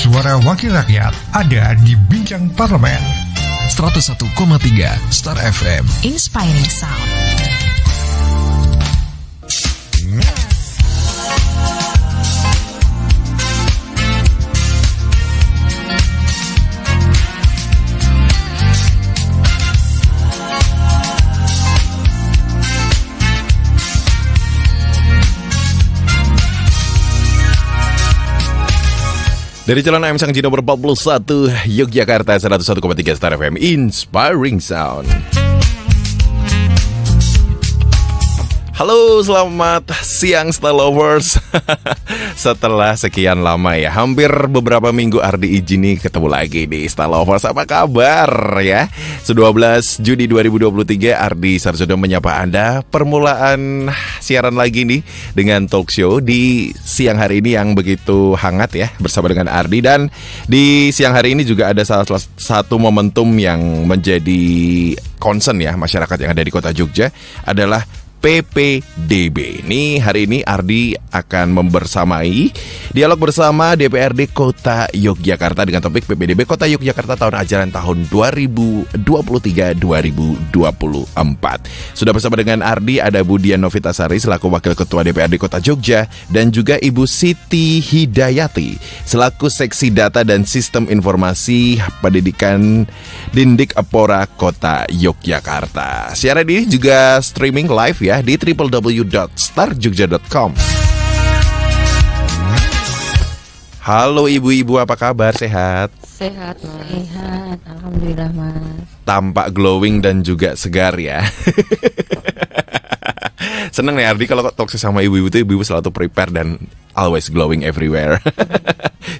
Suara Wakil Rakyat ada di Bincang Parlemen. 101,3 Star FM. Inspiring Sound. Dari Jalan AM Sangji nomor 41 Yogyakarta 101,3 Star FM Inspiring Sound. Halo, selamat siang Star Lovers. Setelah sekian lama ya, hampir beberapa minggu Ardi izini ketemu lagi di Star Lovers. Apa kabar ya? 12 Juni 2023 Ardi Sarjono menyapa Anda. Permulaan siaran lagi nih dengan talk show di siang hari ini yang begitu hangat ya, bersama dengan Ardi. Dan di siang hari ini juga ada salah satu momentum yang menjadi concern ya masyarakat yang ada di kota Jogja adalah PPDB. Ini hari ini Ardi akan membersamai dialog bersama DPRD Kota Yogyakarta dengan topik PPDB Kota Yogyakarta tahun ajaran tahun 2023-2024. Sudah bersama dengan Ardi ada Budian Novitasari selaku Wakil Ketua DPRD Kota Jogja dan juga Ibu Siti Hidayati selaku Seksi Data dan Sistem Informasi Pendidikan Dindik Epora Kota Yogyakarta. Siaran ini juga streaming live ya di www.starjogja.com. Halo ibu-ibu, apa kabar? Sehat? Sehat, Mas. Sehat, alhamdulillah, Mas. Tampak glowing dan juga segar ya. Seneng nih Ardi kalau talk sama ibu-ibu tuh ibu-ibu selalu prepare dan always glowing everywhere.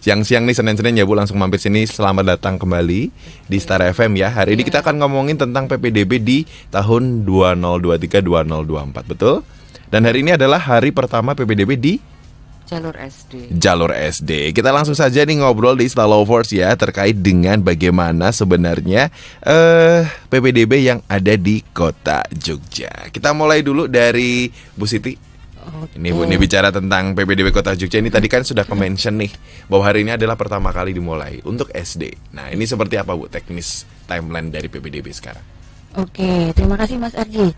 Siang-siang nih Senin-Senin ya Bu, langsung mampir sini. Selamat datang kembali di Star FM ya. Hari ini kita akan ngomongin tentang PPDB di tahun 2023-2024, betul? Dan hari ini adalah hari pertama PPDB di Jalur SD. Kita langsung saja nih ngobrol di Star Lovers ya terkait dengan bagaimana sebenarnya PPDB yang ada di Kota Jogja. Kita mulai dulu dari Bu Siti. Ini Bu, ini bicara tentang PPDB Kota Jogja. Ini tadi kan sudah ke-mention nih bahwa hari ini adalah pertama kali dimulai untuk SD. Nah, ini seperti apa Bu teknis timeline dari PPDB sekarang? Oke, terima kasih Mas Ardi.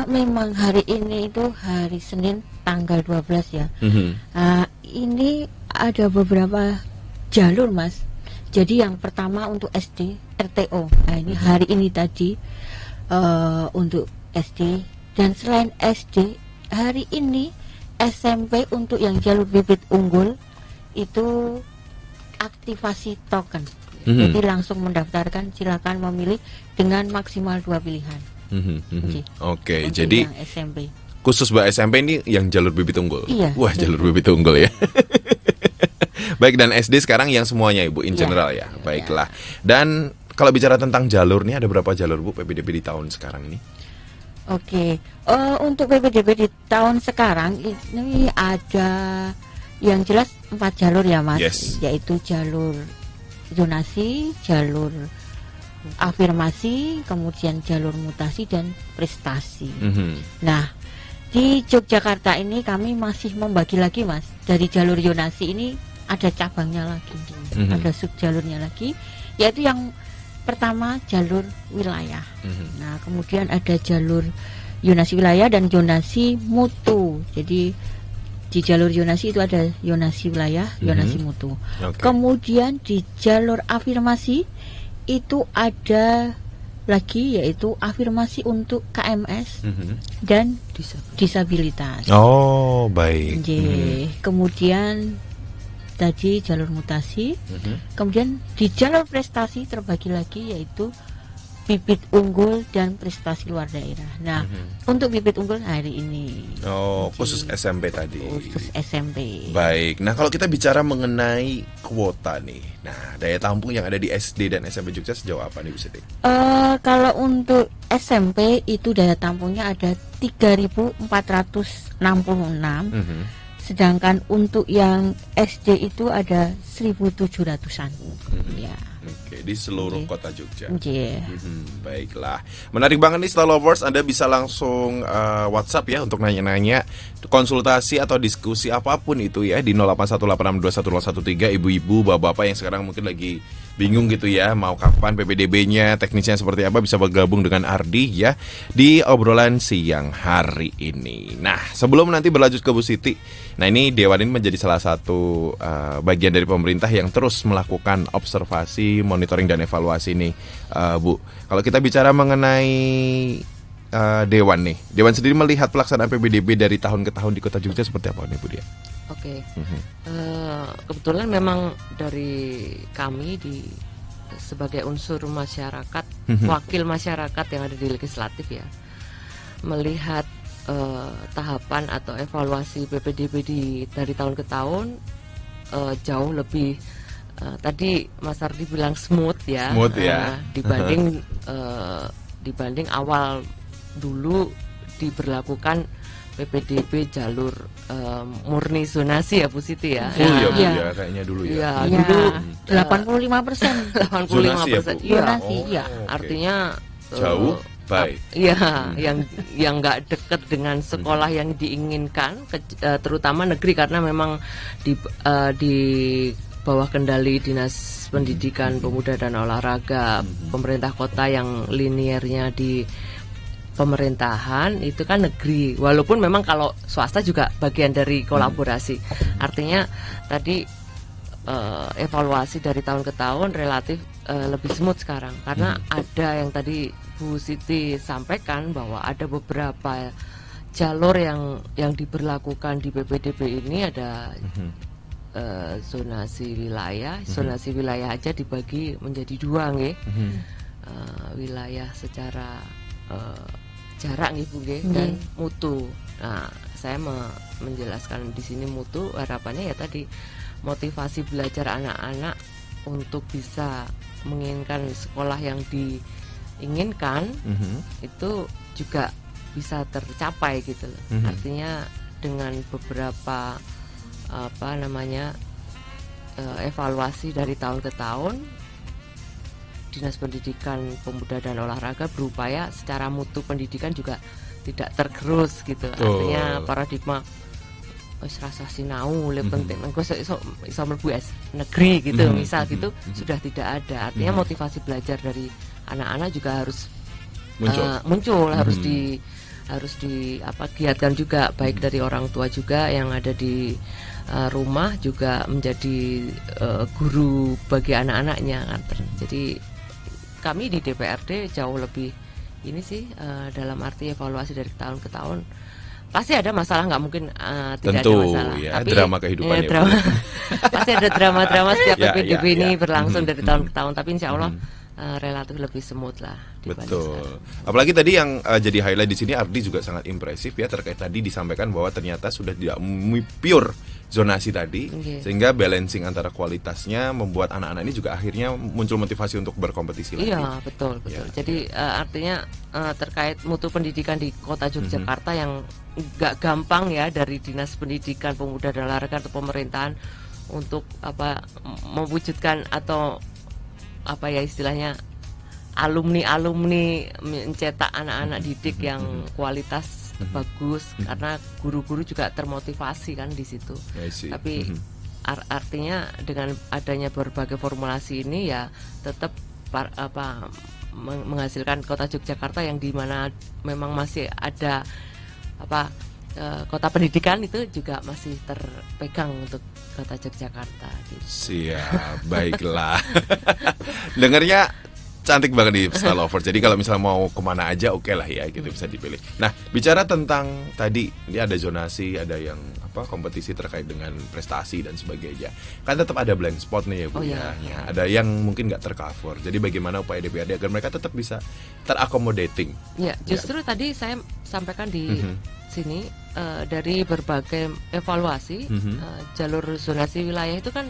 Memang hari ini itu hari Senin tanggal 12 ya. Ini ada beberapa jalur Mas. Jadi yang pertama untuk SD RTO. Nah ini hari ini tadi untuk SD. Dan selain SD, hari ini SMP untuk yang jalur bibit unggul itu aktivasi token. Jadi langsung mendaftarkan, silakan memilih dengan maksimal 2 pilihan. Oke, jadi SMP. Khusus Mbak SMP ini yang jalur bibit unggul. Iya. Wah, jalur bibit unggul ya. Baik, dan SD sekarang yang semuanya Ibu in general ya. Baiklah. Dan kalau bicara tentang jalur nih, ada berapa jalur Bu PPDB di tahun sekarang ini? Oke, untuk PPDB di tahun sekarang ini ada yang jelas 4 jalur ya Mas. Yes. Yaitu jalur zonasi, jalur afirmasi, kemudian jalur mutasi dan prestasi. Nah, di Yogyakarta ini kami masih membagi lagi Mas. Dari jalur zonasi ini ada cabangnya lagi, ada sub jalurnya lagi, yaitu yang pertama jalur wilayah. Nah, kemudian ada jalur zonasi wilayah dan zonasi mutu. Jadi di jalur zonasi itu ada zonasi wilayah, zonasi mutu. Kemudian di jalur afirmasi itu ada lagi yaitu afirmasi untuk KMS dan disabilitas. Oh, baik. Kemudian tadi jalur mutasi. Kemudian di jalur prestasi terbagi lagi yaitu bibit unggul dan prestasi luar daerah. Nah, untuk bibit unggul hari ini. Oh, khusus SMP tadi. Khusus SMP. Baik. Nah, kalau kita bicara mengenai kuota nih. Nah, daya tampung yang ada di SD dan SMP Jogja sejauh apa nih Bu Siti? Kalau untuk SMP itu daya tampungnya ada 3.466. Sedangkan untuk yang SD itu ada 1.700-an. Ya. Oke, di seluruh kota Jogja. Baiklah, menarik banget nih Star Lovers. Anda bisa langsung WhatsApp ya untuk nanya-nanya, konsultasi atau diskusi apapun itu ya di 0818621013. Ibu-ibu, bapak-bapak yang sekarang mungkin lagi bingung gitu ya, mau kapan PPDB-nya, teknisnya seperti apa, bisa bergabung dengan Ardi ya di obrolan siang hari ini. Nah, sebelum nanti berlanjut ke Bu Siti, nah ini Dewan ini menjadi salah satu bagian dari pemerintah yang terus melakukan observasi, monitoring dan evaluasi nih, Bu. Kalau kita bicara mengenai Dewan nih, Dewan sendiri melihat pelaksanaan PPDB dari tahun ke tahun di Kota Jogja seperti apa nih, Bu Dia? Oke, kebetulan memang dari kami sebagai unsur masyarakat, wakil masyarakat yang ada di legislatif ya, melihat tahapan atau evaluasi PPDB dari tahun ke tahun jauh lebih tadi Mas Ardi bilang smooth ya, dibanding awal dulu diberlakukan PPDB jalur murni zonasi ya Bu Siti ya. Iya, kayaknya dulu ya. Iya, dulu 85%. 85%. Zonasi, iya. Artinya jauh baik. Iya, yang nggak dekat dengan sekolah yang diinginkan, terutama negeri karena memang di bawah kendali Dinas Pendidikan, Pemuda dan Olahraga pemerintah kota yang liniernya di pemerintahan itu kan negeri, walaupun memang kalau swasta juga bagian dari kolaborasi. Artinya tadi evaluasi dari tahun ke tahun relatif lebih smooth sekarang karena ada yang tadi Bu Siti sampaikan bahwa ada beberapa jalur yang diberlakukan di PPDB ini ada zonasi wilayah. Zonasi wilayah aja dibagi menjadi dua nggih. Wilayah secara jarak nih Bu dan mutu. Nah, saya menjelaskan di sini mutu, harapannya ya tadi motivasi belajar anak-anak untuk bisa menginginkan sekolah yang diinginkan itu juga bisa tercapai gitu loh. Artinya dengan beberapa evaluasi dari tahun ke tahun, Dinas Pendidikan, Pemuda dan Olahraga berupaya secara mutu pendidikan juga tidak tergerus gitu. Artinya paradigma wis rasa sinau lebih penting engko iso mlebu negeri gitu misal gitu sudah tidak ada. Artinya motivasi belajar dari anak-anak juga harus muncul harus giatkan juga, baik dari orang tua juga yang ada di rumah juga menjadi guru bagi anak-anaknya kan. Jadi kami di DPRD jauh lebih ini sih dalam arti evaluasi dari tahun ke tahun. Pasti ada masalah, nggak mungkin tidak ada masalah. Ya, tapi drama kehidupan ya, pasti ada drama-drama setiap PPDB ini berlangsung dari tahun ke tahun. Tapi insya Allah relatif lebih smooth lah. Betul. Apalagi tadi yang jadi highlight di sini Ardi juga sangat impresif ya, terkait tadi disampaikan bahwa ternyata sudah tidak pure zonasi tadi, sehingga balancing antara kualitasnya membuat anak-anak ini juga akhirnya muncul motivasi untuk berkompetisi lagi. Iya, betul. Ya. Jadi artinya terkait mutu pendidikan di Kota Yogyakarta yang nggak gampang ya dari Dinas Pendidikan, Pemuda dan Olahraga atau pemerintahan untuk mewujudkan atau istilahnya alumni mencetak anak-anak didik yang kualitas bagus, karena guru-guru juga termotivasi kan di situ. Tapi artinya dengan adanya berbagai formulasi ini ya tetap menghasilkan Kota Yogyakarta yang dimana memang masih ada kota pendidikan itu juga masih terpegang untuk Kota Yogyakarta gitu. Siap, baiklah. Dengarnya cantik banget di Star Lovers. Jadi kalau misalnya mau kemana aja oke lah ya gitu, bisa dipilih. Nah, bicara tentang tadi ini ada zonasi, ada yang kompetisi terkait dengan prestasi dan sebagainya. Kan tetap ada blind spot nih ya Bu ya. Ada yang mungkin nggak tercover. Jadi bagaimana upaya DPRD agar mereka tetap bisa terakomodating? Ya, justru tadi saya sampaikan di sini dari berbagai evaluasi jalur zonasi wilayah itu kan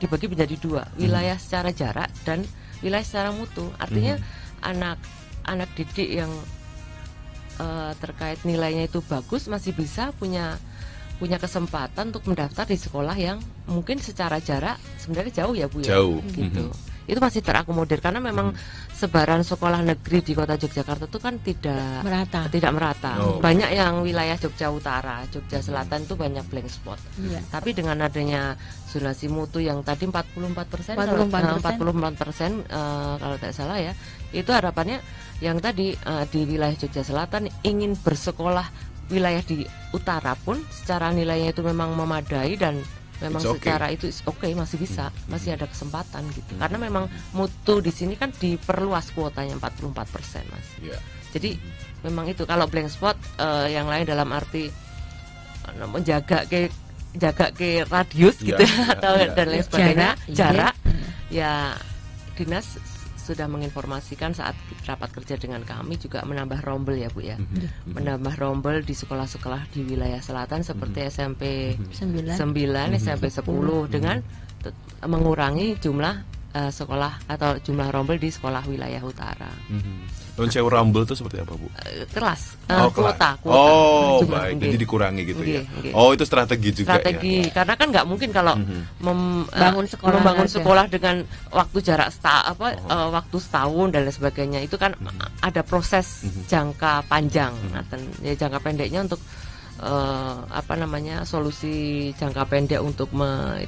dibagi menjadi dua, wilayah secara jarak dan wilayah secara mutu. Artinya anak didik yang terkait nilainya itu bagus masih bisa punya kesempatan untuk mendaftar di sekolah yang mungkin secara jarak sebenarnya jauh ya Bu ya. Jauh. Gitu. itu masih terakomodir karena memang sebaran sekolah negeri di Kota Yogyakarta itu kan tidak merata. Banyak yang wilayah Jogja Utara, Jogja Selatan itu banyak blank spot. Tapi dengan adanya zonasi mutu yang tadi 44%, 44% kalau tidak salah ya, itu harapannya yang tadi di wilayah Jogja Selatan ingin bersekolah wilayah di utara pun secara nilainya itu memang memadai dan memang secara itu masih bisa, masih ada kesempatan gitu. Karena memang mutu di sini kan diperluas kuotanya 44%, Mas. Jadi memang itu kalau blank spot yang lain dalam arti menjaga ke radius gitu atau dan lain sebagainya, jarak ya dinas sudah menginformasikan saat rapat kerja dengan kami juga menambah rombel ya Bu ya. Menambah rombel di sekolah-sekolah di wilayah selatan seperti SMP 9, SMP 10 dengan mengurangi jumlah sekolah atau jumlah rombel di sekolah wilayah utara. Sewa rombel itu seperti apa Bu? Kelas, kuota. Baik, jadi dikurangi gitu ya. Itu strategi juga ya. Karena kan nggak mungkin kalau membangun sekolah dengan waktu jarak waktu setahun dan lain sebagainya. Itu kan ada proses jangka panjang. Jangka pendeknya untuk solusi jangka pendek untuk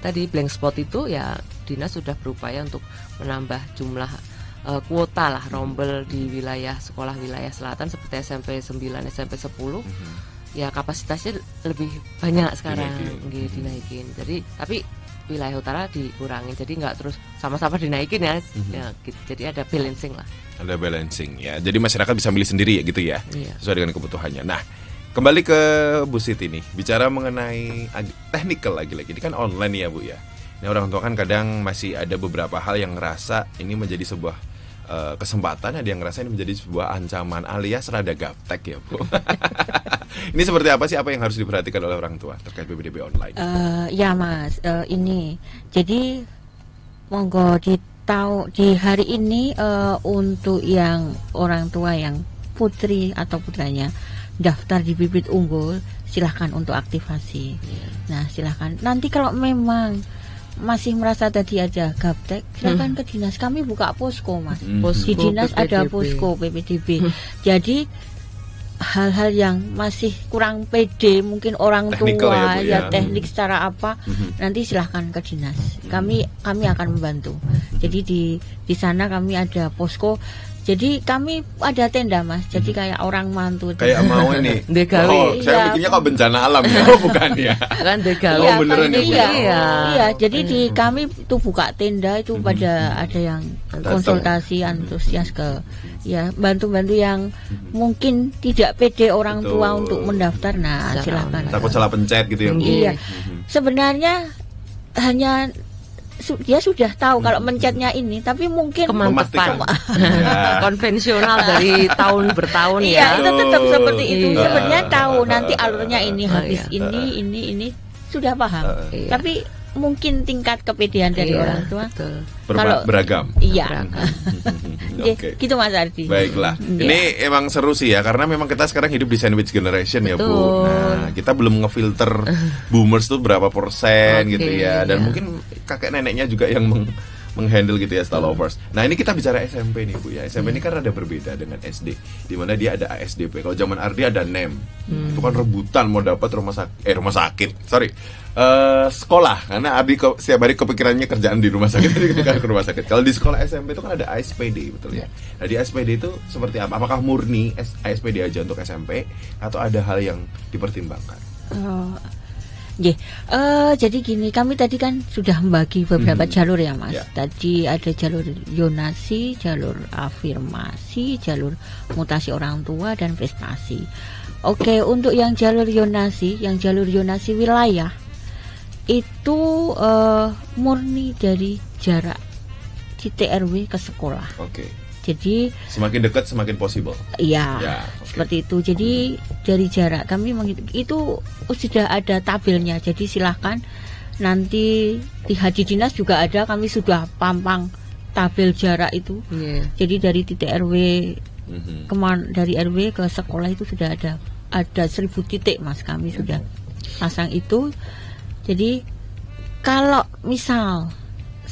tadi blank spot itu ya dinas sudah berupaya untuk menambah jumlah kuota lah rombel di wilayah sekolah wilayah selatan seperti SMP 9, SMP 10 ya kapasitasnya lebih banyak sekarang dinaikin. Jadi tapi wilayah utara dikurangi, jadi nggak terus sama-sama dinaikin ya, gitu. Jadi ada balancing lah. Ada balancing ya. Jadi masyarakat bisa milih sendiri ya gitu ya, sesuai dengan kebutuhannya. Nah, kembali ke Bu Siti nih, bicara mengenai technical lagi-lagi. Ini kan online ya Bu ya. Ini orang tua kan kadang masih ada beberapa hal yang ngerasa ini menjadi sebuah kesempatan, ada yang ngerasa ini menjadi sebuah ancaman alias rada gaptek ya Bu. Ini seperti apa sih, apa yang harus diperhatikan oleh orang tua terkait PPDB online? Ya Mas, ini jadi monggo ditahu di hari ini untuk yang orang tua yang putri atau putranya daftar di bibit unggul, silahkan untuk aktivasi. Nah silahkan, nanti kalau memang masih merasa tadi aja gaptek, silahkan ke dinas, kami buka posko Mas. Di dinas PPDB. Ada posko PPDB. Jadi hal-hal yang masih kurang pede, mungkin orang tua ya teknik secara apa, nanti silahkan ke dinas. Kami akan membantu. Jadi di sana kami ada posko. Jadi kami ada tenda Mas, jadi kayak orang mantu. Kayak mau ini. Saya pikirnya kok bencana alam ya, bukan ya? Kan degawi. Beneran ya. Iya, jadi di kami itu buka tenda itu pada ada yang konsultasi antusias ke bantu-bantu yang mungkin tidak pede orang tua untuk mendaftar. Nah, silakan. Takut salah pencet gitu ya Bu. Iya. Sebenarnya hanya dia sudah tahu kalau mencetnya ini, tapi mungkin kemantepan konvensional dari tahun bertahun ya. Iya, itu tetap seperti itu. Sebenarnya tahu nanti alurnya ini habis ini sudah paham. Tapi mungkin tingkat kepedean dari orang tua kalau beragam. Iya. Gitu Mas Ardi. Baiklah. Ini emang seru sih ya, karena memang kita sekarang hidup di sandwich generation ya Bu. Nah, kita belum ngefilter boomers tuh berapa persen gitu ya. Dan mungkin kakek neneknya juga yang menghandle gitu ya Stalovers. Nah, ini kita bicara SMP nih Bu ya. SMP ini kan rada berbeda dengan SD, di mana dia ada ASDP. Kalau zaman Ardi ada NEM. Itu kan rebutan mau dapat sekolah, karena Ardi setiap hari kepikirannya kerjaan di rumah sakit, jadi kepikiran ke rumah sakit. Kalau di sekolah SMP itu kan ada ASPD, betul ya. Nah, di ASPD itu seperti apa? Apakah murni ASPD aja untuk SMP atau ada hal yang dipertimbangkan? Jadi gini, kami tadi kan sudah membagi beberapa jalur ya Mas. Tadi ada jalur yonasi, jalur afirmasi, jalur mutasi orang tua dan prestasi. Oke, untuk yang jalur yonasi wilayah itu murni dari jarak titik RW ke sekolah. Jadi semakin dekat semakin possible. Iya, seperti itu. Jadi dari jarak kami itu sudah ada tabelnya. Jadi silahkan nanti lihat di dinas juga ada. Kami sudah pampang tabel jarak itu. Jadi dari titik RW dari RW ke sekolah itu sudah ada 1000 titik Mas. Kami sudah pasang itu. Jadi kalau misal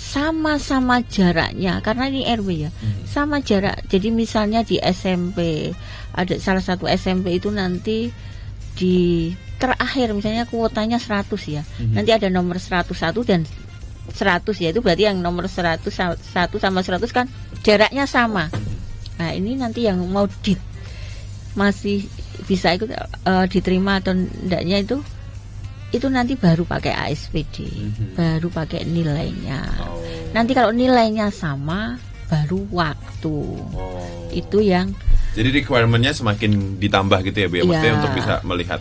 sama-sama jaraknya, karena ini RW ya, sama jarak. Jadi misalnya di SMP, ada salah satu SMP itu nanti di terakhir misalnya kuotanya 100 ya, nanti ada nomor 101 dan 100 ya, itu berarti yang nomor 101 sama 100 kan jaraknya sama. Nah ini nanti yang mau masih bisa ikut diterima atau enggaknya itu nanti baru pakai ASPD, baru pakai nilainya. Nanti kalau nilainya sama baru waktu. Itu yang jadi requirement-nya semakin ditambah gitu ya Bu ya, maksudnya untuk bisa melihat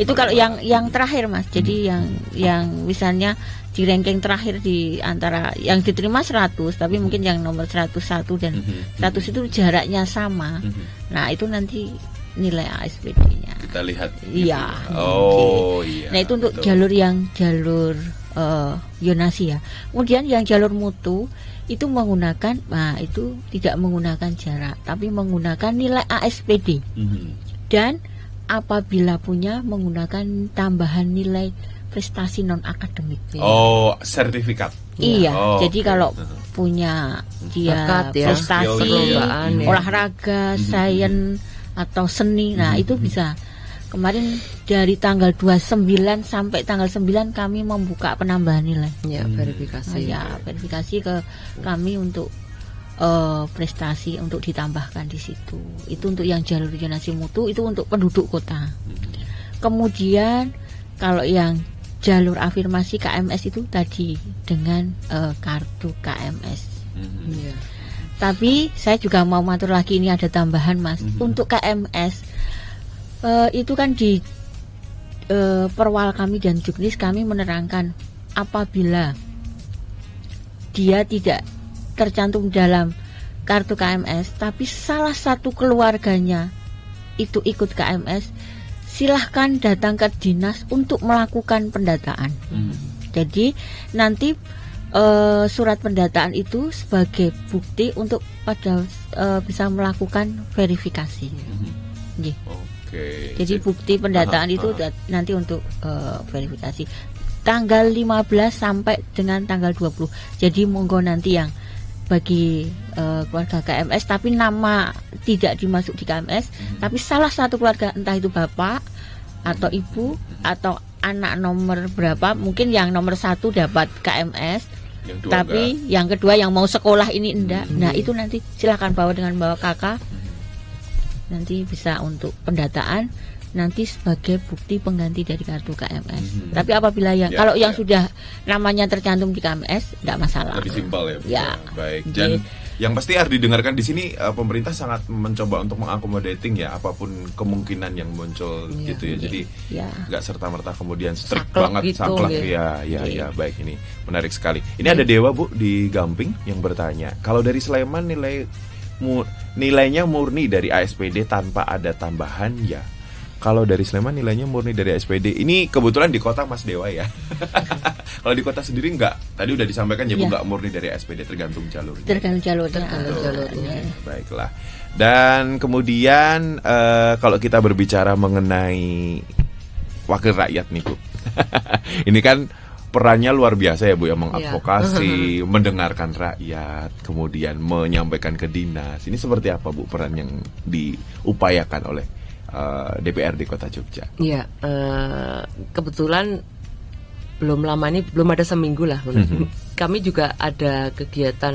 itu kalau yang terakhir Mas. Jadi yang misalnya di ranking terakhir di antara yang diterima 100, tapi mungkin yang nomor 101 dan 100 itu jaraknya sama. Nah, itu nanti nilai ASPD-nya. Kita lihat. Iya. Iya. Nah, itu untuk jalur zonasi ya. Kemudian yang jalur mutu itu menggunakan, nah itu tidak menggunakan jarak, tapi menggunakan nilai ASPD. Dan apabila punya menggunakan tambahan nilai prestasi non akademik. Sertifikat. Iya, jadi kalau punya dia prestasi olahraga, sains atau seni, nah itu bisa. Kemarin dari tanggal 29 sampai tanggal 9 kami membuka penambahan nilai. Ya, verifikasi. Verifikasi ke kami untuk prestasi untuk ditambahkan di situ. Itu untuk yang jalur zonasi mutu, itu untuk penduduk kota. Kemudian kalau yang jalur afirmasi KMS itu tadi dengan kartu KMS. Tapi saya juga mau matur lagi, ini ada tambahan Mas. Untuk KMS itu kan di perwal kami dan juknis kami menerangkan apabila dia tidak tercantum dalam kartu KMS tapi salah satu keluarganya itu ikut KMS, silahkan datang ke dinas untuk melakukan pendataan. Jadi nanti surat pendataan itu sebagai bukti untuk bisa melakukan verifikasi. Jadi bukti pendataan itu nanti untuk verifikasi tanggal 15 sampai dengan tanggal 20. Jadi monggo nanti yang bagi keluarga KMS tapi nama tidak dimasuk di KMS, tapi salah satu keluarga, entah itu bapak atau ibu atau anak nomor berapa, mungkin yang nomor 1 dapat KMS, tapi enggak. Yang kedua yang mau sekolah ini enggak. Nah itu nanti silakan bawa kakak, nanti bisa untuk pendataan, nanti sebagai bukti pengganti dari kartu KMS. Tapi apabila kalau yang sudah namanya tercantum di KMS, tidak masalah. Lebih simpel ya. Baik. Dan yang pasti harus didengarkan di sini, pemerintah sangat mencoba untuk mengakomodating ya apapun kemungkinan yang muncul gitu ya. Jadi nggak serta-merta kemudian strict banget, saklek gitu. Ya, baik, ini menarik sekali. Ini ada Dewa Bu di Gamping yang bertanya, kalau dari Sleman nilainya murni dari ASPD tanpa ada tambahan ya. Kalau dari Sleman nilainya murni dari ASPD. Ini kebetulan di kota Mas Dewa ya. Kalau di kota sendiri enggak. Tadi udah disampaikan ya Bu, enggak murni dari ASPD, tergantung jalurnya. Tergantung jalurnya. Baiklah. Dan kemudian kalau kita berbicara mengenai wakil rakyat nih Bu. Ini kan perannya luar biasa ya Bu ya, mengadvokasi, mendengarkan rakyat, kemudian menyampaikan ke dinas. Ini seperti apa Bu peran yang diupayakan oleh DPRD Kota Jogja? Iya, kebetulan belum lama ini, belum ada seminggu lah. Kami juga ada kegiatan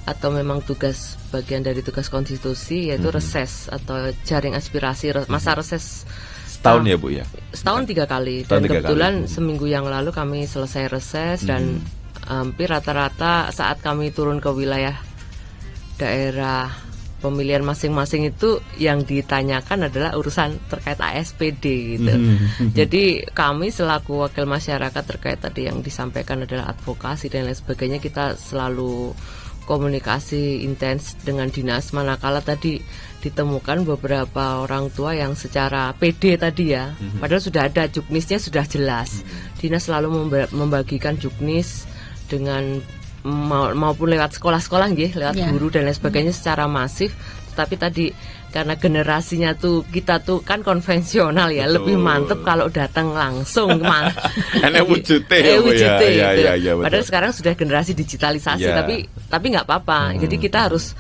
atau memang tugas bagian dari tugas konstitusi, yaitu reses atau jaring aspirasi, masa reses setahun ya Bu ya? Setahun 3 kali. Dan kebetulan seminggu yang lalu kami selesai reses dan hampir rata-rata saat kami turun ke wilayah daerah pemilihan masing-masing itu yang ditanyakan adalah urusan terkait ASPD gitu. Jadi kami selaku wakil masyarakat terkait tadi yang disampaikan adalah advokasi dan lain sebagainya, kita selalu komunikasi intens dengan dinas, manakala tadi ditemukan beberapa orang tua yang secara PD tadi ya, padahal sudah ada juknisnya, sudah jelas. Dinas selalu membagikan juknis dengan maupun lewat sekolah-sekolah lewat guru dan lain sebagainya secara masif, tapi tadi karena generasinya tuh kita tuh kan konvensional ya, lebih mantep kalau datang langsung Enak wujudnya ya. Padahal sekarang sudah generasi digitalisasi, tapi nggak apa-apa. Jadi kita harus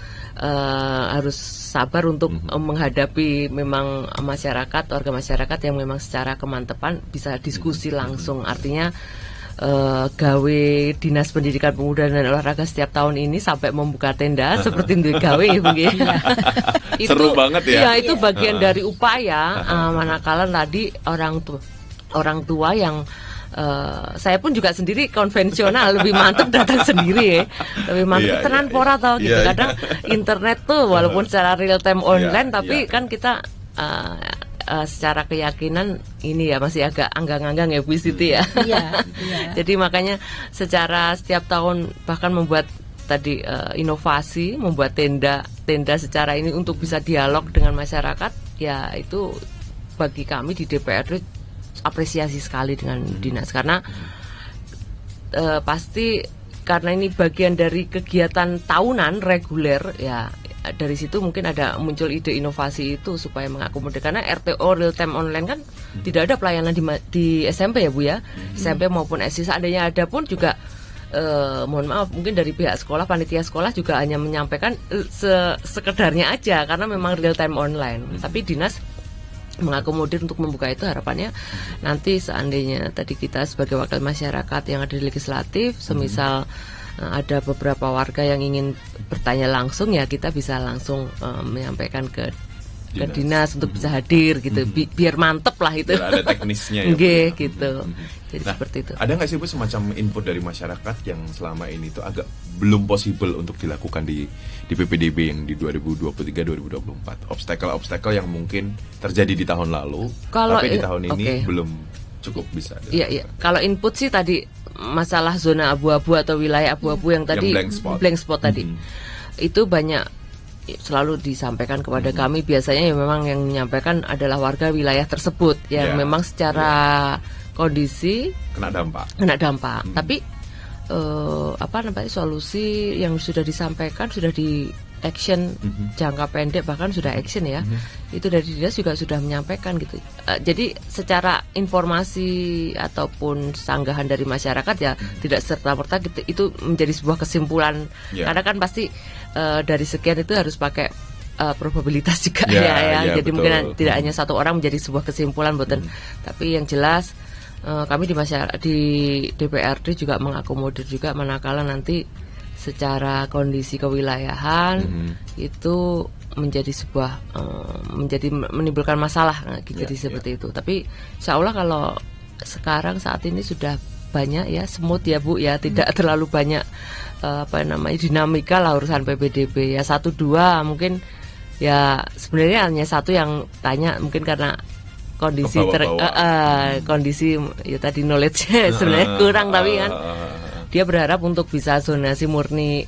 sabar untuk menghadapi memang masyarakat, warga masyarakat yang memang secara kemantepan bisa diskusi langsung. Artinya gawe Dinas Pendidikan Pemuda dan Olahraga setiap tahun ini sampai membuka tenda seperti itu gawe itu seru banget ya. Ya itu bagian dari upaya manakala tadi orang tua yang saya pun juga sendiri konvensional lebih mantep datang sendiri ya, lebih mantep tenan pora tau gitu. Kadang internet tuh walaupun secara real time online tapi kan kita secara keyakinan ini ya masih agak anggang-anggang ya Bu Siti ya. Jadi makanya secara setiap tahun bahkan membuat tadi inovasi, membuat tenda secara ini untuk bisa dialog dengan masyarakat, ya itu bagi kami di DPRD apresiasi sekali dengan dinas karena pasti karena ini bagian dari kegiatan tahunan reguler ya. Dari situ mungkin muncul ide inovasi itu supaya mengakomodir karena RTO real time online kan tidak ada pelayanan di SMP ya Bu ya, SMP maupun SD. Seandainya ada pun juga mohon maaf mungkin dari pihak sekolah, panitia sekolah juga hanya menyampaikan sekedarnya aja karena memang real time online. Tapi dinas mengakomodir untuk membuka itu, harapannya nanti seandainya tadi kita sebagai wakil masyarakat yang ada di legislatif, semisal ada beberapa warga yang ingin bertanya langsung ya kita bisa langsung menyampaikan ke dinas untuk bisa hadir gitu, biar mantep lah itu. Biar ada teknisnya ya. Gitu. Jadi seperti itu. Ada nggak sih Bu semacam input dari masyarakat yang selama ini tuh agak belum possible untuk dilakukan di PPDB yang di 2023-2024? Obstacle yang mungkin terjadi di tahun lalu, tapi di tahun ini belum cukup bisa. Iya. Kalau input sih tadi masalah zona abu-abu atau wilayah abu-abu yang tadi blank spot tadi itu banyak selalu disampaikan kepada kami. Biasanya ya memang yang menyampaikan adalah warga wilayah tersebut yang memang secara kondisi kena dampak. Tapi solusi yang sudah disampaikan sudah di action jangka pendek, bahkan sudah action ya. Itu dari dinas juga sudah menyampaikan gitu. Jadi secara informasi ataupun sanggahan dari masyarakat ya tidak serta-merta gitu, itu menjadi sebuah kesimpulan. Karena kan pasti dari sekian itu harus pakai probabilitas juga ya. Jadi betul. Mungkin tidak hanya satu orang menjadi sebuah kesimpulan boten. Tapi yang jelas kami di DPRD juga mengakomodir juga manakala nanti secara kondisi kewilayahan itu menjadi sebuah menimbulkan masalah gitu, jadi seperti itu. Tapi insya Allah kalau sekarang saat ini sudah banyak ya smooth ya Bu ya, tidak terlalu banyak dinamika lah urusan PPDB ya. 1-2 mungkin ya, sebenarnya hanya satu yang tanya mungkin karena kondisi kondisi ya tadi knowledge sebenarnya kurang, tapi kan dia berharap untuk bisa zonasi murni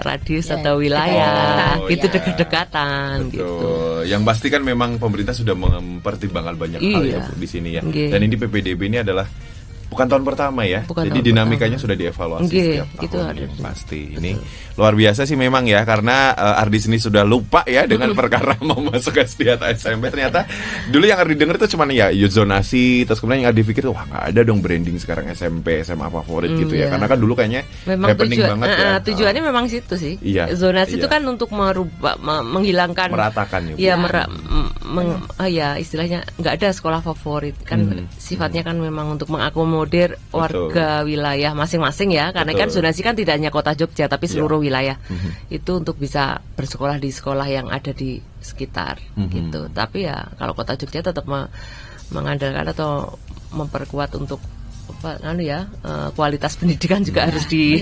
radius atau wilayah dekat-dekatan gitu. Yang pasti kan memang pemerintah sudah mempertimbangkan banyak hal ya Bu, di sini ya. Dan ini PPDB ini adalah bukan tahun pertama ya. Jadi dinamikanya sudah dievaluasi setiap tahun. Itu ada pasti. Ini luar biasa sih memang ya, karena Ardi sini sudah lupa ya dengan perkara mau masuk SD atau SMP. Ternyata dulu yang Ardi dengar itu cuma ya zonasi, terus kemudian yang Ardi pikir wah nggak ada dong branding sekarang SMP, SMA favorit gitu ya. Karena kan dulu kayaknya memang happening banget ya. Tujuannya memang situ sih. Zonasi itu kan untuk merubah, menghilangkan, meratakan ya. Istilahnya nggak ada sekolah favorit kan, sifatnya kan memang untuk mengakomodir warga wilayah masing-masing ya, karena kan zonasi kan tidak hanya kota Jogja tapi seluruh wilayah itu untuk bisa bersekolah di sekolah yang ada di sekitar gitu. Tapi ya kalau kota Jogja tetap mengandalkan atau memperkuat untuk kualitas pendidikan juga harus di.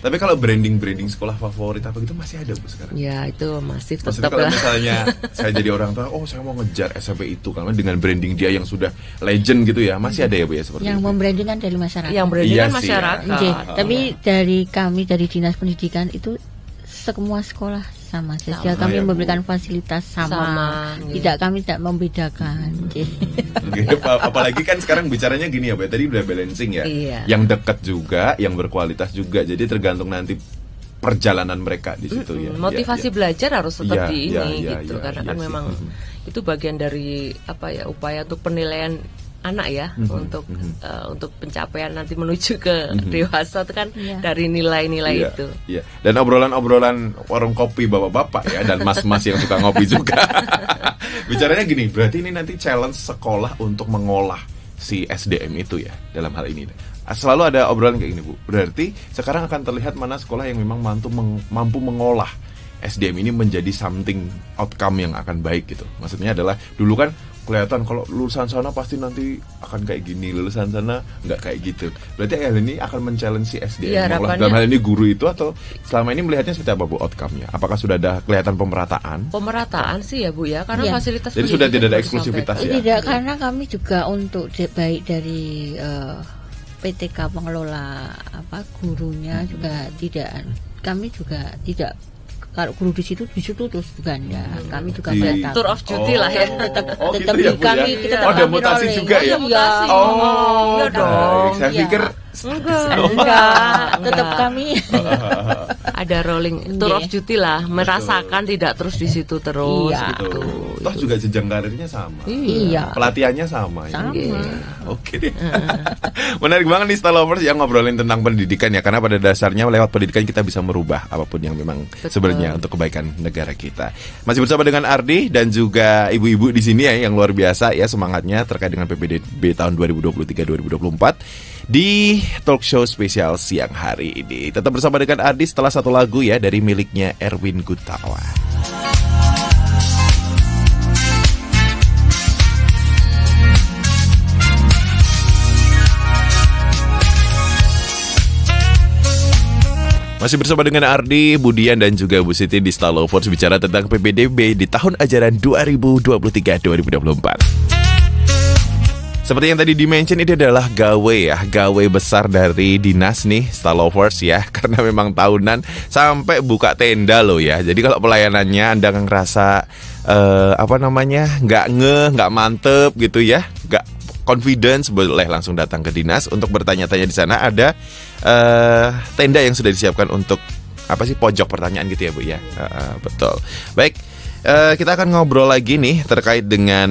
Tapi kalau branding sekolah favorit apa gitu masih ada Bu sekarang? Ya itu masih tetap. Maksudnya kalau misalnya saya jadi orang tua, saya mau ngejar SMP itu karena dengan branding dia yang sudah legend gitu ya, masih ada ya Bu ya seperti yang itu? membrandingkan dari masyarakat. Yang brandingkan masyarakat. Tapi dari kami dari Dinas Pendidikan itu semua sekolah sama saja, kami memberikan fasilitas sama. Kami tidak membedakan. Apalagi kan sekarang bicaranya gini ya, tadi udah balancing ya. Yang dekat juga, yang berkualitas juga. Jadi tergantung nanti perjalanan mereka di situ ya. Motivasi belajar harus tetap gitu karena kan sih. memang itu bagian dari upaya untuk penilaian anak ya untuk pencapaian nanti menuju ke dewasa itu kan dari nilai-nilai itu. Iya. Dan obrolan warung kopi bapak-bapak ya dan mas-mas yang suka ngopi juga. Bicaranya gini, berarti ini nanti challenge sekolah untuk mengolah si SDM itu ya dalam hal ini. Selalu ada obrolan kayak gini Bu. Berarti sekarang akan terlihat mana sekolah yang memang mampu mengolah SDM ini menjadi something outcome yang akan baik gitu. Maksudnya adalah dulu kan kelihatan kalau lulusan sana pasti nanti akan kayak gini, lulusan sana nggak kayak gitu. Berarti hal ini akan men-challenge si SDM dalam hal ini guru itu, atau selama ini melihatnya seperti apa Bu outcome-nya? Apakah sudah ada kelihatan pemerataan? Pemerataan sih ya Bu ya, karena fasilitas jadi sudah tidak ada eksklusivitas ya? Tidak, karena kami juga untuk baik dari PTK pengelola gurunya juga tidak, kami juga tidak. Kalau guru di situ terus bukan ya. Kami juga melihat tour of duty lah ya. Tetap gitu ya, kami kita ada mutasi juga ya. Iya dong. Saya pikir enggak. Tetap kami ada rolling tour of duty lah, merasakan tidak terus di situ terus gitu. Toh juga jenjang karirnya sama. Iya. Pelatihannya sama. Sama. Oke deh. Menarik banget nih Style Lovers yang ngobrolin tentang pendidikan ya, karena pada dasarnya lewat pendidikan kita bisa merubah apapun yang memang sebenarnya untuk kebaikan negara kita. Masih bersama dengan Ardi dan juga ibu-ibu di sini ya yang luar biasa ya semangatnya terkait dengan PPDB tahun 2023-2024 di talk show spesial siang hari ini. Tetap bersama dengan Ardi setelah satu lagu ya dari miliknya Erwin Gutawa. Masih bersama dengan Ardi, Budian dan juga Bu Siti di Style Lovers bicara tentang PPDB di tahun ajaran 2023-2024. Seperti yang tadi di-mention, ini adalah gawe besar dari dinas nih Style Lovers ya, karena memang tahunan sampai buka tenda loh ya. Jadi kalau pelayanannya Anda ngerasa nggak mantep gitu ya, nggak confidence, boleh langsung datang ke dinas untuk bertanya-tanya di sana. Ada tenda yang sudah disiapkan untuk pojok pertanyaan gitu ya Bu ya. Betul. Baik, kita akan ngobrol lagi nih terkait dengan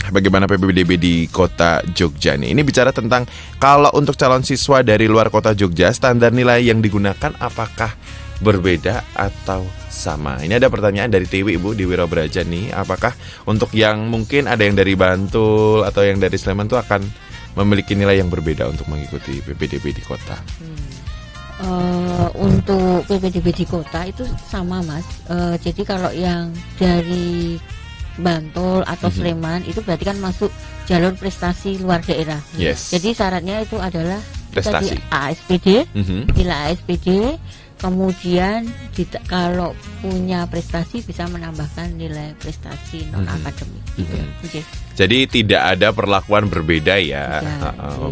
bagaimana PPDB di kota Jogja nih. Ini bicara tentang kalau untuk calon siswa dari luar kota Jogja, standar nilai yang digunakan apakah berbeda atau sama? Ini ada pertanyaan dari Tiwi Ibu di Wirabraja nih. Apakah untuk yang mungkin ada yang dari Bantul atau yang dari Sleman tuh akan memiliki nilai yang berbeda untuk mengikuti PPDB di kota? Untuk PPDB di kota itu sama Mas. Jadi kalau yang dari Bantul atau Sleman itu berarti kan masuk jalur prestasi luar daerah. Yes. Jadi syaratnya itu adalah prestasi ASPD, nilai ASPD. Kemudian kalau punya prestasi bisa menambahkan nilai prestasi non akademik. Okay. Jadi tidak ada perlakuan berbeda ya.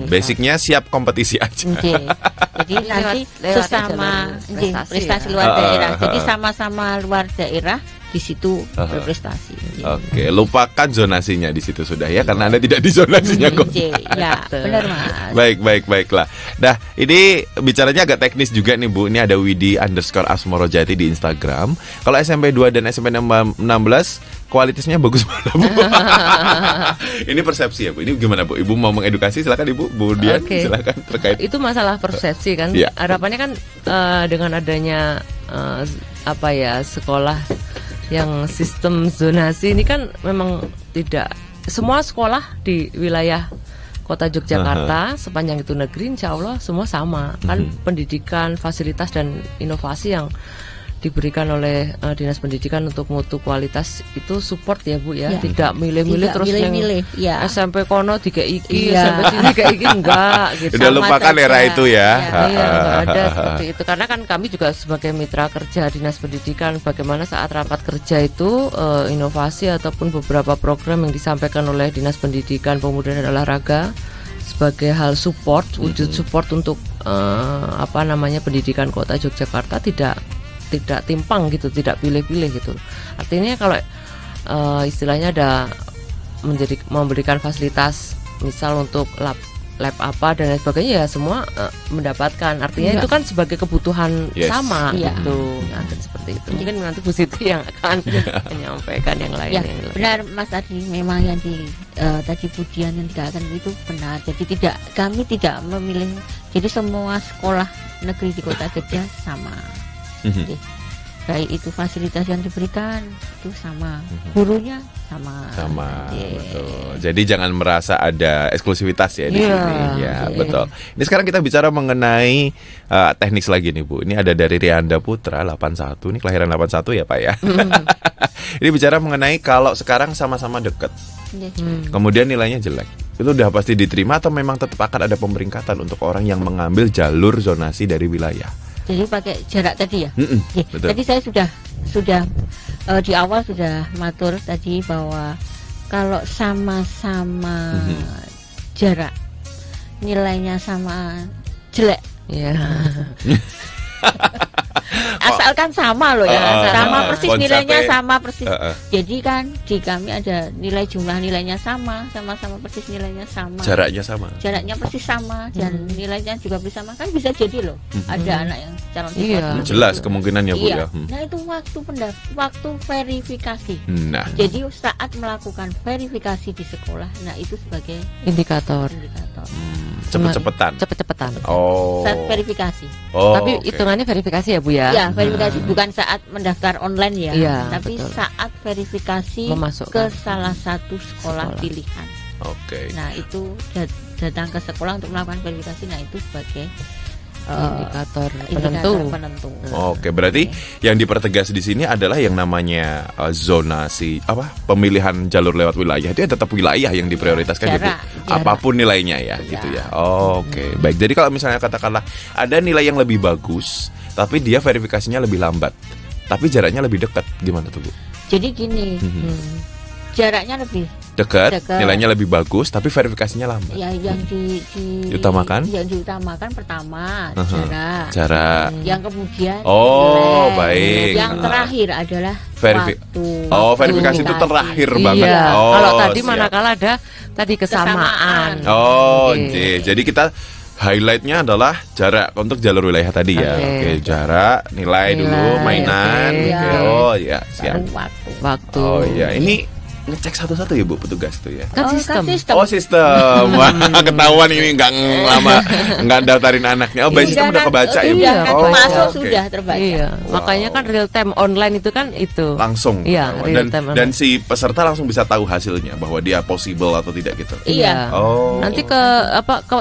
Basicnya siap kompetisi aja. Jadi nanti sesama prestasi luar daerah. Jadi sama-sama luar daerah di situ berprestasi. Oke, lupakan zonasinya di situ sudah ya, karena Anda tidak di zonasinya kok. Ya, benar Mas. Baiklah. Nah, ini bicaranya agak teknis juga nih Bu. Ini ada Widi_Asmorojati di Instagram. Kalau SMP 2 dan SMP 16 kualitasnya bagus banget Bu. Ini persepsi ya Bu. Ini gimana Bu? Ibu mau mengedukasi, silakan Ibu. Bu Dian, silakan terkait. Itu masalah persepsi kan. Harapannya kan dengan adanya sekolah yang sistem zonasi ini kan memang tidak semua sekolah di wilayah kota Yogyakarta sepanjang itu negeri, insya Allah semua sama kan. Pendidikan, fasilitas dan inovasi yang diberikan oleh Dinas Pendidikan untuk mutu kualitas itu support ya Bu ya, tidak milih-milih terus milih-milih, yang SMP kono tiga iki, SMP sini tiga iki enggak gitu. Udah lupakan era itu ya. Iya, enggak ada seperti itu, karena kan kami juga sebagai mitra kerja Dinas Pendidikan, bagaimana saat rapat kerja itu inovasi ataupun beberapa program yang disampaikan oleh Dinas Pendidikan, Pemuda dan Olahraga sebagai hal support, wujud support untuk pendidikan kota Yogyakarta tidak timpang gitu, tidak pilih-pilih gitu. Artinya kalau istilahnya ada memberikan fasilitas misal untuk lab lab apa dan lain sebagainya ya semua mendapatkan. Artinya itu kan sebagai kebutuhan sama gitu. Nanti seperti itu. Mungkin nanti Bu Siti yang akan menyampaikan yang lain. Ya, benar Mas Adi, memang yang tadi pujian yang dikatakan itu benar. Jadi kami tidak memilih. Jadi semua sekolah negeri di Kota Jogja sama. Jadi, baik itu fasilitas yang diberikan itu sama, gurunya sama. Betul. Jadi jangan merasa ada eksklusivitas ya di sini. Ya, betul. Ini sekarang kita bicara mengenai teknis lagi nih Bu. Ini ada dari Rianda Putra 81. Ini kelahiran 81 ya Pak ya. Ini bicara mengenai kalau sekarang sama-sama dekat. Kemudian nilainya jelek. Itu udah pasti diterima atau memang tetap akan ada pemeringkatan untuk orang yang mengambil jalur zonasi dari wilayah? Jadi pakai jarak tadi ya. Betul. Tadi saya sudah di awal sudah matur tadi bahwa kalau sama-sama jarak nilainya sama jelek. Asalkan sama loh ya, sama persis nilainya sama persis. Jadi kan di kami ada nilai jumlah nilainya sama-sama persis nilainya sama. Jaraknya persis sama dan nilainya juga persis sama, kan bisa jadi loh. Ada anak yang calon jelas kemungkinannya Bu ya. Nah itu waktu verifikasi. Jadi saat melakukan verifikasi di sekolah, nah itu sebagai indikator. Cepet-cepetan. Saat verifikasi. Tapi hitungannya verifikasi ya Bu ya. Ya, verifikasi bukan saat mendaftar online ya, tapi betul. Saat verifikasi ke salah satu sekolah pilihan. Nah, itu datang ke sekolah untuk melakukan verifikasi. Nah, itu sebagai indikator penentu. Berarti yang dipertegas di sini adalah yang namanya zonasi pemilihan jalur lewat wilayah itu ya tetap wilayah yang diprioritaskan jarak. Apapun nilainya ya gitu ya. Baik. Jadi kalau misalnya katakanlah ada nilai yang lebih bagus tapi dia verifikasinya lebih lambat tapi jaraknya lebih dekat, gimana tuh Bu? Jadi gini, jaraknya lebih dekat, nilainya lebih bagus tapi verifikasinya lambat. Ya, yang diutamakan? Yang diutamakan pertama jarak. Yang kemudian baik. Yang terakhir adalah waktu. Verifikasi itu terakhir banget. Kalau tadi manakala ada tadi kesamaan. Jadi kita highlightnya adalah jarak untuk jalur wilayah tadi ya. Jarak, nilai dulu, mainan. Siap. Waktu. Ini ngecek satu-satu ya Bu petugas itu ya. Kan sistem. Sistem. Wah, ketahuan ini nggak daftarin anaknya. By sistem udah kebaca ya Bu. Masuk sudah terbaca. Makanya kan real time online itu kan itu. Langsung. Dan si peserta langsung bisa tahu hasilnya bahwa dia possible atau tidak gitu. Nanti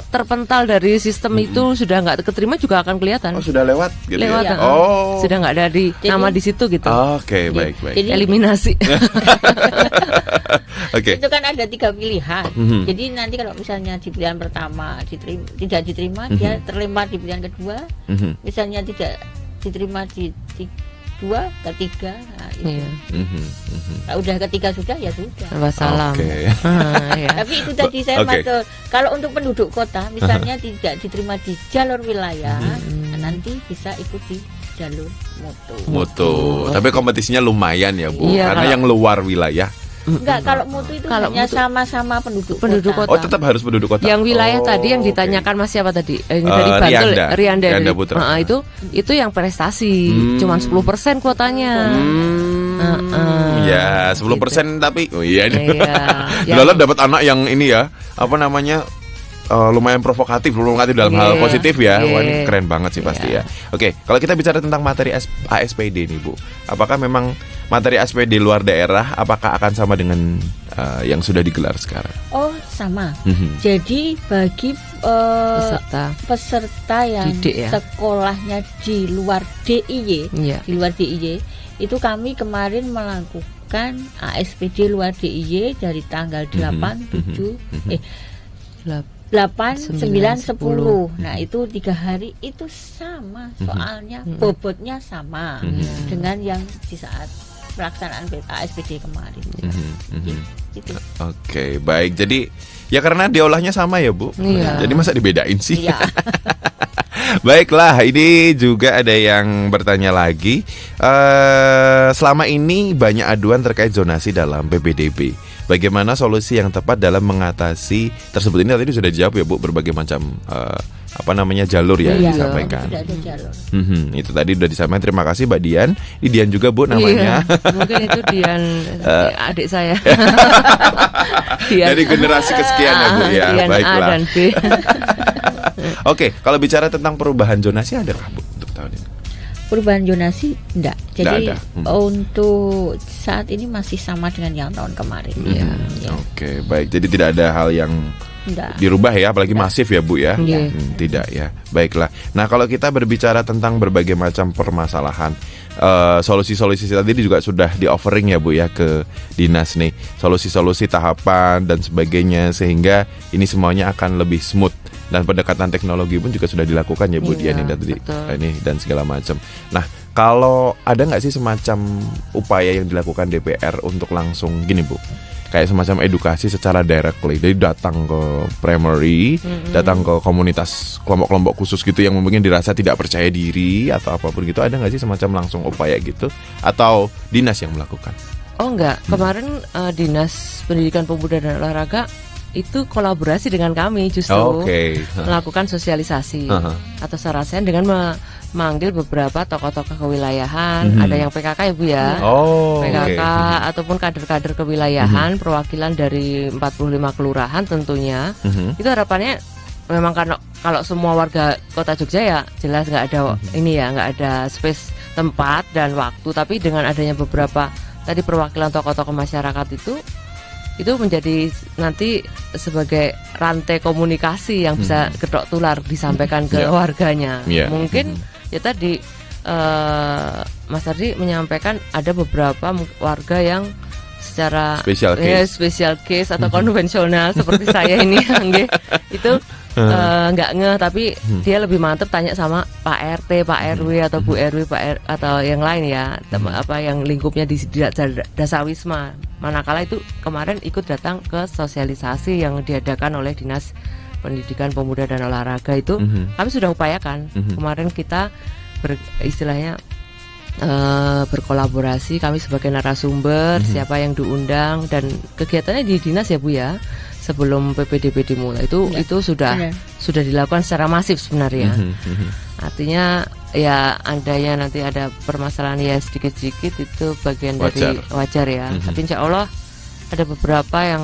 terpental dari sistem itu sudah nggak keterima juga akan kelihatan. Sudah lewat gitu. Sudah nggak ada nama di situ gitu. Baik. Jadi, eliminasi. Itu kan ada 3 pilihan. Jadi nanti kalau misalnya di pilihan pertama tidak diterima, dia terlempar di pilihan kedua. Misalnya tidak diterima di 2, ketiga. Udah ketiga sudah ya sudah. Wassalam. Tapi itu tadi saya matur. Kalau untuk penduduk kota misalnya tidak diterima di jalur wilayah, nanti bisa ikut di jalur mutu. Tapi kompetisinya lumayan ya Bu, karena yang luar wilayah. Enggak, kalau mutu itu hanya sama-sama penduduk kota. Tetap harus penduduk kota. Yang wilayah tadi yang ditanyakan Mas siapa tadi? Dari Bantul, Rianda Putra. Itu yang prestasi, cuma 10% kuotanya. 10% tapi Lola dapat anak yang ini ya, lumayan provokatif dalam hal positif ya. Wah, ini keren banget sih pasti ya. Kalau kita bicara tentang materi ASPD nih Bu, apakah memang materi ASPD luar daerah apakah akan sama dengan yang sudah digelar sekarang? Sama. Jadi bagi peserta yang sekolahnya di luar DIY, itu kami kemarin melakukan ASPD luar DIY dari tanggal 8, 9, 10. Nah itu 3 hari itu sama soalnya bobotnya sama dengan yang di saat pelaksanaan ASPD kemarin. Gitu. Baik. Jadi ya karena diolahnya sama ya Bu. Jadi masa dibedain sih? Baiklah, ini juga ada yang bertanya lagi. Selama ini banyak aduan terkait zonasi dalam PPDB. bagaimana solusi yang tepat dalam mengatasi tersebut. Ini tadi sudah dijawab ya Bu, berbagai macam jalur ya yang disampaikan. Tidak ada jalur. Itu tadi sudah disampaikan. Terima kasih Mbak Dian. Ini Dian juga Bu namanya. Iya, mungkin itu Dian adik saya. Dari generasi kesekian ya Bu ya. Dian Baiklah. A dan B. Oke, kalau bicara tentang perubahan zonasi adakah Bu untuk tahun ini? Perubahan zonasi enggak. Jadi Nggak ada. untuk saat ini masih sama dengan yang tahun kemarin. Iya. Oke, baik. Jadi tidak ada hal yang Enggak. dirubah ya, apalagi masif ya Bu ya. Iya. Tidak ya. Baiklah. Nah, kalau kita berbicara tentang berbagai macam permasalahan, solusi-solusi tadi juga sudah di offering ya Bu ya ke dinas nih. Solusi-solusi tahapan dan sebagainya sehingga ini semuanya akan lebih smooth. Dan pendekatan teknologi pun juga sudah dilakukan ya Bu Iya, Dian tadi betul. ini dan segala macam. Nah, kalau ada nggak sih semacam upaya yang dilakukan DPR untuk langsung gini Bu, kayak semacam edukasi secara directly, jadi datang ke primary, datang ke komunitas kelompok-kelompok khusus gitu yang mungkin dirasa tidak percaya diri atau apapun gitu, ada nggak sih semacam langsung upaya gitu atau dinas yang melakukan? Oh enggak, kemarin Dinas Pendidikan Pemuda dan Olahraga itu kolaborasi dengan kami justru melakukan sosialisasi atau sarasen dengan memanggil beberapa tokoh-tokoh kewilayahan, ada yang PKK ya Bu ya, PKK ataupun kader-kader kewilayahan, perwakilan dari 45 kelurahan tentunya. Itu harapannya memang karena kalau semua warga Kota Jogja ya jelas nggak ada nggak ada space tempat dan waktu, tapi dengan adanya beberapa tadi perwakilan tokoh-tokoh masyarakat itu menjadi nanti sebagai rantai komunikasi yang bisa ketok tular disampaikan ke warganya. Mungkin ya tadi Mas Ardi menyampaikan ada beberapa warga yang secara special case atau konvensional seperti saya ini itu nggak ngeh, tapi dia lebih mantep tanya sama Pak RT, Pak RW atau Bu RW, atau yang lain ya, yang lingkupnya di Dasawisma. Manakala itu kemarin ikut datang ke sosialisasi yang diadakan oleh Dinas Pendidikan Pemuda dan Olahraga itu, kami sudah upayakan. Kemarin kita istilahnya berkolaborasi, kami sebagai narasumber, siapa yang diundang, dan kegiatannya di dinas ya Bu ya. Sebelum PPDB dimulai itu sudah dilakukan secara masif sebenarnya. Artinya ya andainya nanti ada permasalahan ya sedikit-sedikit itu bagian dari wajar ya. Tapi insya Allah ada beberapa yang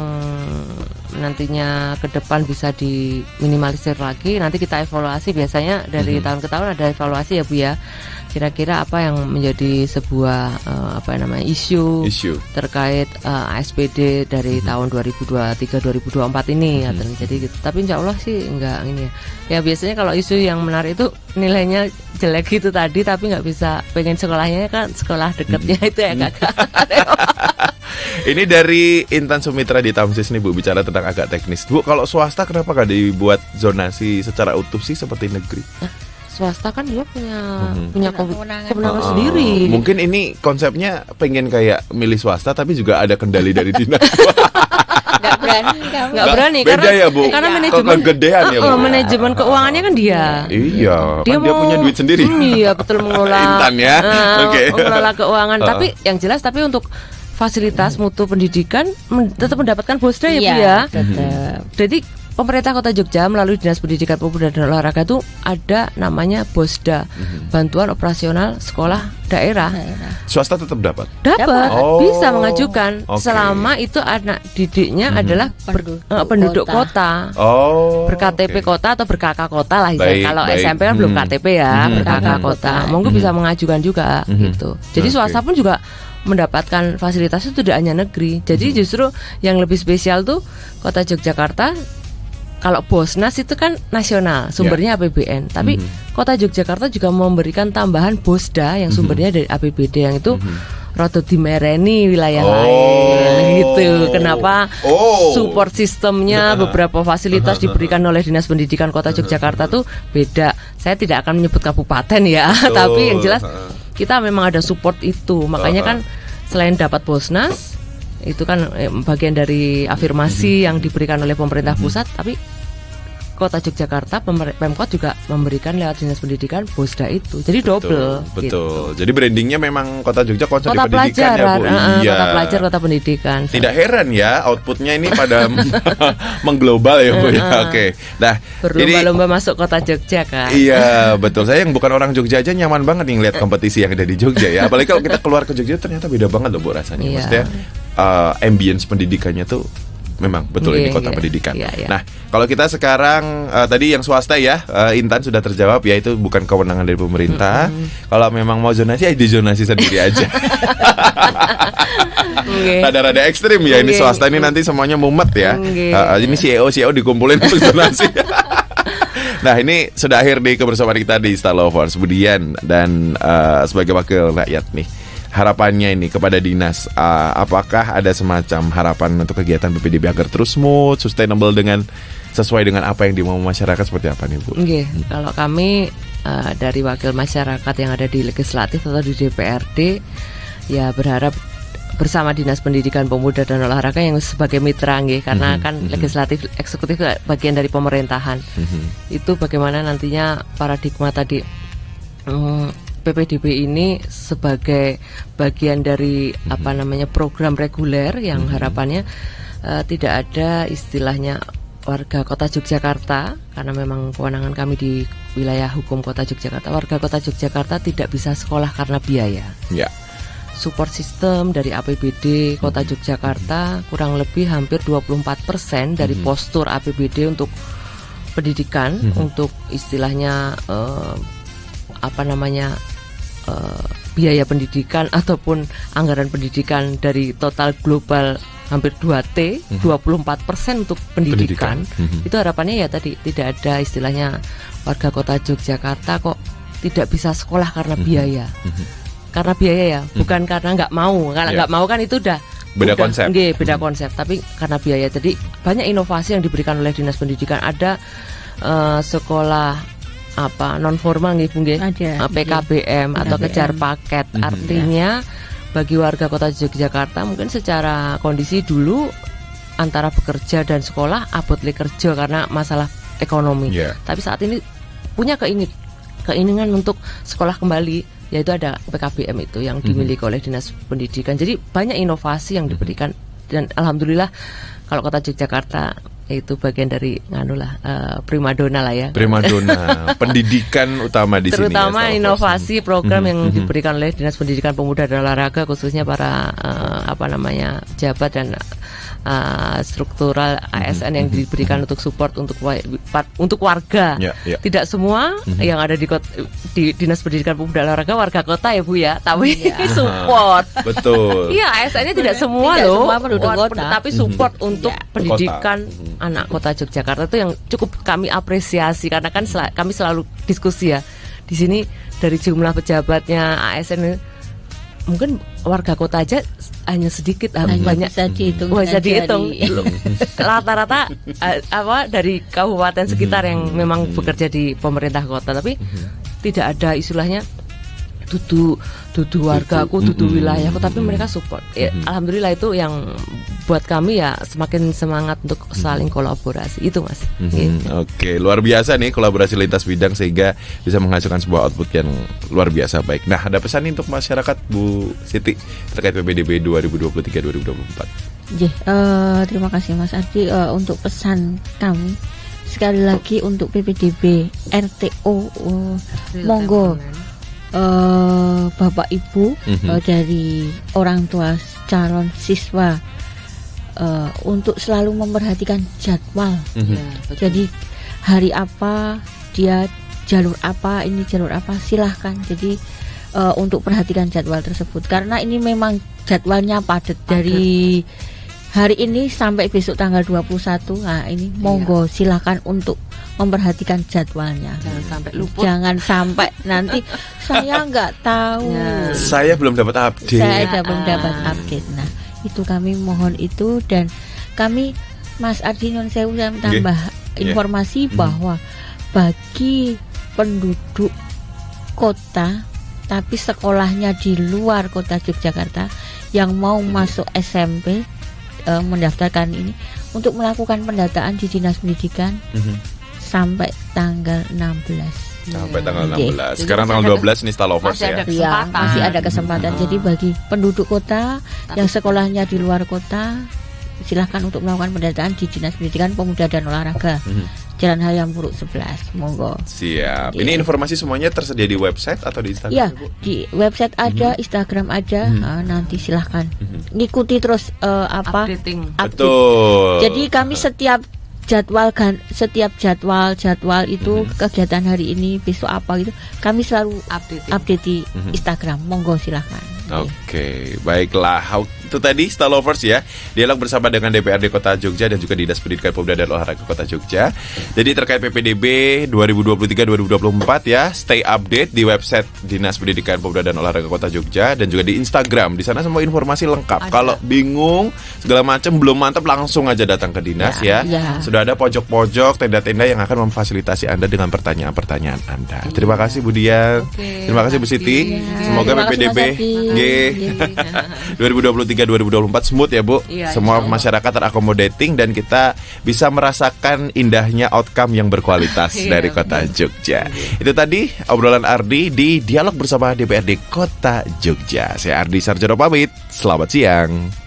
nantinya ke depan bisa diminimalisir lagi. Nanti kita evaluasi, biasanya dari tahun ke tahun ada evaluasi ya Bu ya. Kira-kira apa yang menjadi sebuah isu terkait ASPD dari tahun 2023-2024 ini ya, jadi gitu. Tapi insya Allah sih enggak ini ya. Biasanya kalau isu yang menarik itu nilainya jelek gitu tadi, tapi nggak bisa pengen sekolahnya kan sekolah dekatnya itu ya kakak. Ini dari Intan Sumitra di Tamsis nih Bu, bicara tentang agak teknis. Bu, kalau swasta kenapa gak dibuat zonasi secara utuh sih seperti negeri? Swasta kan dia punya kewenangan sendiri. Mungkin ini konsepnya pengen kayak milih swasta tapi juga ada kendali dari dinas. Nggak berani beda ya Bu, karena manajemen kegedean ya Bu. Manajemen keuangannya kan dia. Iya, dia punya duit sendiri. Iya betul, mengelola Intan ya. mengelola keuangan. Tapi yang jelas untuk fasilitas mutu pendidikan tetap mendapatkan BOSDA ya Bu ya. Jadi pemerintah Kota Jogja melalui Dinas Pendidikan Pemuda dan Olahraga itu ada namanya BOSDA, Bantuan Operasional Sekolah Daerah. Swasta tetap dapat? Dapat, bisa mengajukan selama itu anak didiknya adalah penduduk kota, ber-KTP kota atau ber-KK kota lah. Kalau SMP kan belum KTP ya, ber-KK kota, monggo bisa mengajukan juga gitu. Jadi swasta pun juga mendapatkan fasilitas itu, tidak hanya negeri. Jadi justru yang lebih spesial tuh Kota Yogyakarta. Kalau Bosnas itu kan nasional, sumbernya APBN. Tapi Kota Yogyakarta juga memberikan tambahan BOSDA yang sumbernya dari APBD, yang itu rada dimereni wilayah lain gitu. Kenapa support sistemnya, beberapa fasilitas diberikan oleh Dinas Pendidikan Kota Yogyakarta tuh beda. Saya tidak akan menyebut kabupaten ya, tapi yang jelas kita memang ada support itu. Makanya kan selain dapat Bosnas, itu kan bagian dari afirmasi yang diberikan oleh pemerintah pusat, tapi Kota Yogyakarta, Pemkot juga memberikan lewat Dinas Pendidikan Bosda itu. Jadi double. Betul. Jadi brandingnya memang Kota Jogja konsep Kota pendidikan ya, Bu. Iya. Kota pelajar, kota pendidikan. Tidak heran ya outputnya ini pada mengglobal ya, Bu. Oke. Nah, berlomba-lomba masuk Kota Jogja kan. Iya, betul. Saya yang bukan orang Jogja aja nyaman banget nih ngeliat kompetisi yang ada di Jogja ya. Apalagi kalau kita keluar ke Jogja ternyata beda banget loh, Bu, rasanya. Iya. Maksudnya ambience pendidikannya tuh memang betul ini kota pendidikan. Nah, kalau kita sekarang tadi yang swasta ya, Intan sudah terjawab ya, itu bukan kewenangan dari pemerintah. Kalau memang mau zonasi ya dizonasi sendiri aja. Rada-rada ekstrim ya ini swasta ini nanti semuanya mumet ya. Ini CEO dikumpulin untuk zonasi. Nah, ini sudah akhir di kebersamaan kita di Star Lovers Budian dan sebagai wakil rakyat nih. Harapannya ini kepada dinas, apakah ada semacam harapan untuk kegiatan PPDB agar terus smooth, sustainable dengan sesuai dengan apa yang dimau masyarakat, seperti apa nih, Bu? Kalau kami dari wakil masyarakat yang ada di legislatif atau di DPRD ya berharap bersama Dinas Pendidikan Pemuda dan Olahraga yang sebagai mitra karena kan legislatif eksekutif bagian dari pemerintahan. Itu bagaimana nantinya paradigma tadi PPDB ini sebagai bagian dari program reguler yang harapannya tidak ada istilahnya warga Kota Yogyakarta, karena memang kewenangan kami di wilayah hukum Kota Yogyakarta. Warga Kota Yogyakarta tidak bisa sekolah karena biaya. Support system dari APBD Kota Yogyakarta kurang lebih hampir 24% dari postur APBD untuk pendidikan, untuk istilahnya biaya pendidikan ataupun anggaran pendidikan dari total global hampir 2T, 24% untuk pendidikan. Itu harapannya ya tadi tidak ada istilahnya warga Kota Yogyakarta kok tidak bisa sekolah karena biaya. Karena biaya ya, bukan karena nggak mau. Karena nggak mau kan itu udah konsep. Beda konsep. Tapi karena biaya. Jadi banyak inovasi yang diberikan oleh Dinas Pendidikan. Ada sekolah non formal PKBM atau kejar paket. Artinya bagi warga Kota Yogyakarta mungkin secara kondisi dulu antara bekerja dan sekolah abot kerja karena masalah ekonomi. Tapi saat ini punya keinginan untuk sekolah kembali, yaitu ada PKBM itu yang dimiliki oleh Dinas Pendidikan. Jadi banyak inovasi yang diberikan dan alhamdulillah kalau Kota Yogyakarta itu bagian dari primadona lah ya. Primadona pendidikan utama di terutama sini. Terutama inovasi program yang diberikan oleh Dinas Pendidikan Pemuda dan Olahraga, khususnya para jabat dan struktural ASN yang diberikan untuk support untuk warga. Tidak semua yang ada di Dinas Pendidikan Pemuda dan Olahraga warga kota ya, Bu ya, tapi support. Betul. Iya, ASN-nya tidak semua tapi support untuk pendidikan anak Kota Yogyakarta. Itu yang cukup kami apresiasi karena kan kami selalu diskusi ya di sini dari jumlah pejabatnya ASN mungkin warga kota aja hanya sedikit, banyak bisa dihitung. Rata-rata dari kabupaten sekitar yang memang bekerja di pemerintah kota, tapi tidak ada istilahnya dudu wargaku, dudu wilayahku, tapi mereka support. Alhamdulillah itu yang buat kami ya semakin semangat untuk saling kolaborasi itu, Mas. Oke, luar biasa nih kolaborasi lintas bidang sehingga bisa menghasilkan sebuah output yang luar biasa baik. Nah, ada pesan nih untuk masyarakat, Bu Siti, terkait PPDB 2023-2024? Terima kasih Mas Ardi. Untuk pesan kami sekali lagi untuk PPDB RTO, monggo Bapak Ibu dari orang tua calon siswa untuk selalu memperhatikan jadwal. Jadi hari apa dia jalur apa, ini jalur apa, silahkan. Jadi untuk perhatikan jadwal tersebut karena ini memang jadwalnya padat dari hari ini sampai besok tanggal 21. Nah ini monggo silahkan untuk memperhatikan jadwalnya. Jangan sampai luput. Jangan sampai nanti saya nggak tahu. Saya belum dapat update. Belum dapat update. Nah itu kami mohon itu, dan kami Mas Ardi Nyon Sewu tambah informasi bahwa bagi penduduk kota tapi sekolahnya di luar Kota Yogyakarta yang mau masuk SMP mendaftarkan ini untuk melakukan pendataan di Dinas Pendidikan sampai tanggal 16. Sampai tanggal Oke. 16. Sekarang tanggal 12 nih Stalovers Masih ya. ada Iya, kesempatan. masih ada kesempatan. Jadi bagi penduduk kota yang sekolahnya di luar kota, silahkan untuk melakukan pendataan di Dinas Pendidikan Pemuda dan Olahraga, Jalan Hayam Puruk 11. Monggo. Siap. Iya. Ini informasi semuanya tersedia di website atau di Instagram? Iya, Bu? di website ada, Instagram ada. Nanti silahkan ngikuti terus Updating. update. Betul. Jadi kami setiap jadwal itu kegiatan hari ini, besok apa gitu, kami selalu Updating. update di Instagram. Monggo silahkan. Oke, baiklah. Itu tadi Stalovers ya, dialog bersama dengan DPRD Kota Jogja dan juga Dinas Pendidikan Pemuda dan Olahraga Kota Jogja. Jadi terkait PPDB 2023-2024 ya, stay update di website Dinas Pendidikan Pemuda dan Olahraga Kota Jogja dan juga di Instagram. Di sana semua informasi lengkap. Ada. Kalau bingung segala macam belum mantap, langsung aja datang ke dinas ya. Ya. Sudah ada pojok-pojok, tenda-tenda yang akan memfasilitasi Anda dengan pertanyaan-pertanyaan Anda. Terima kasih Bu Dian. Oke, Terima kasih Bu Siti. Ya, Semoga terima kasih, PPDB Mas Adi. G 2023-2024 smooth ya Bu. Iya, Semua insya Allah. masyarakat terakomodating dan kita bisa merasakan indahnya outcome yang berkualitas Iya, dari Kota benar. Jogja. Itu tadi obrolan Ardi di dialog bersama DPRD Kota Jogja. Saya Ardi Sarjono pamit. Selamat siang.